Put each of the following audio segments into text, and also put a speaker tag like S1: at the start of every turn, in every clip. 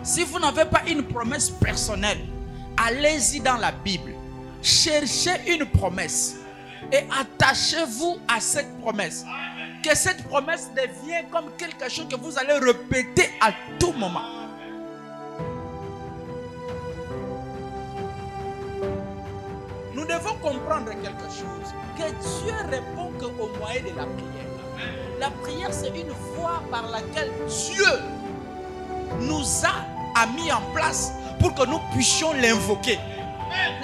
S1: Si vous n'avez pas une promesse personnelle, allez-y dans la Bible. Cherchez une promesse et attachez-vous à cette promesse. Que cette promesse devienne comme quelque chose que vous allez répéter à tout moment. Nous devons comprendre quelque chose. Que Dieu répond qu'au moyen de la prière. La prière, c'est une voie par laquelle Dieu nous a mis en place pour que nous puissions l'invoquer.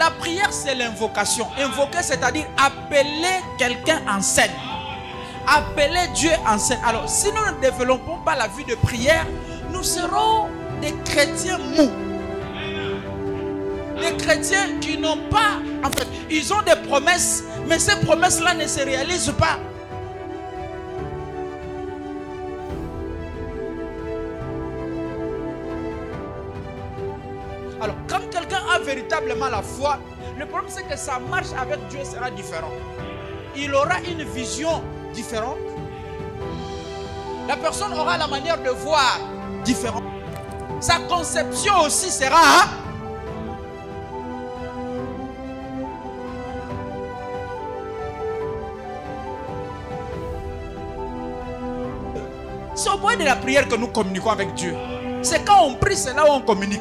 S1: La prière, c'est l'invocation. Invoquer, c'est-à-dire appeler quelqu'un en scène. Appeler Dieu en scène. Alors, si nous ne développons pas la vie de prière, nous serons des chrétiens mous. Des chrétiens qui n'ont pas, en fait, ils ont des promesses, mais ces promesses-là ne se réalisent pas. Alors, quand quelqu'un a véritablement la foi, le problème c'est que sa marche avec Dieu sera différente. Il aura une vision différente. La personne aura la manière de voir différente. Sa conception aussi sera... C'est au moyen de la prière que nous communiquons avec Dieu. C'est quand on prie, c'est là où on communique.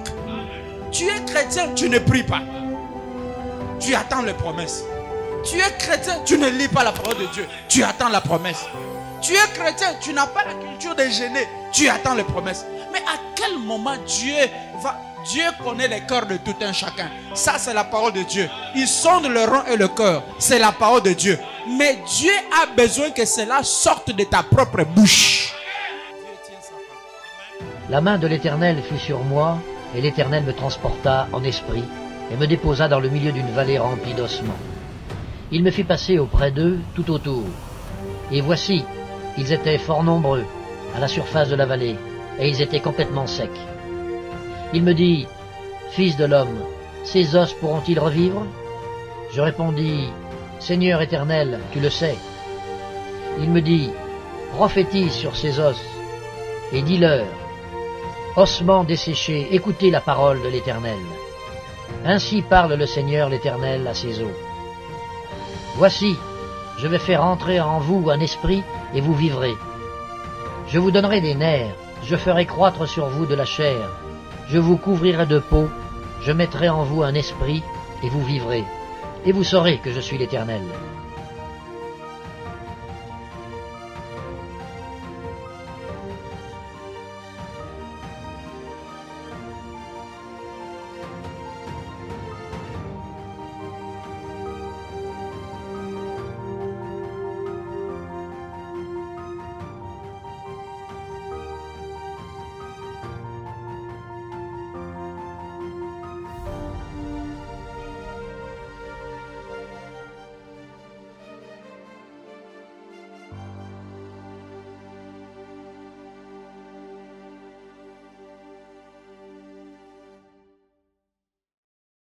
S1: Tu es chrétien, tu ne pries pas. Tu attends les promesses. Tu es chrétien, tu ne lis pas la parole de Dieu. Tu attends la promesse. Tu es chrétien, tu n'as pas la culture de jeûner. Tu attends les promesses. Mais à quel moment Dieu connaît les cœurs de tout un chacun. Ça, c'est la parole de Dieu. Il sonde le rond et le cœur. C'est la parole de Dieu. Mais Dieu a besoin que cela sorte de ta propre bouche.
S2: La main de l'Éternel fut sur moi, et l'Éternel me transporta en esprit, et me déposa dans le milieu d'une vallée remplie d'ossements. Il me fit passer auprès d'eux tout autour. Et voici, ils étaient fort nombreux, à la surface de la vallée, et ils étaient complètement secs. Il me dit, « Fils de l'homme, ces os pourront-ils revivre ?» Je répondis, « Seigneur éternel, tu le sais. » Il me dit, « Prophétise sur ces os, et dis-leur, ossements desséchés, écoutez la parole de l'Éternel. Ainsi parle le Seigneur l'Éternel à ses os. Voici, je vais faire entrer en vous un esprit, et vous vivrez. Je vous donnerai des nerfs, je ferai croître sur vous de la chair, je vous couvrirai de peau, je mettrai en vous un esprit, et vous vivrez, et vous saurez que je suis l'Éternel.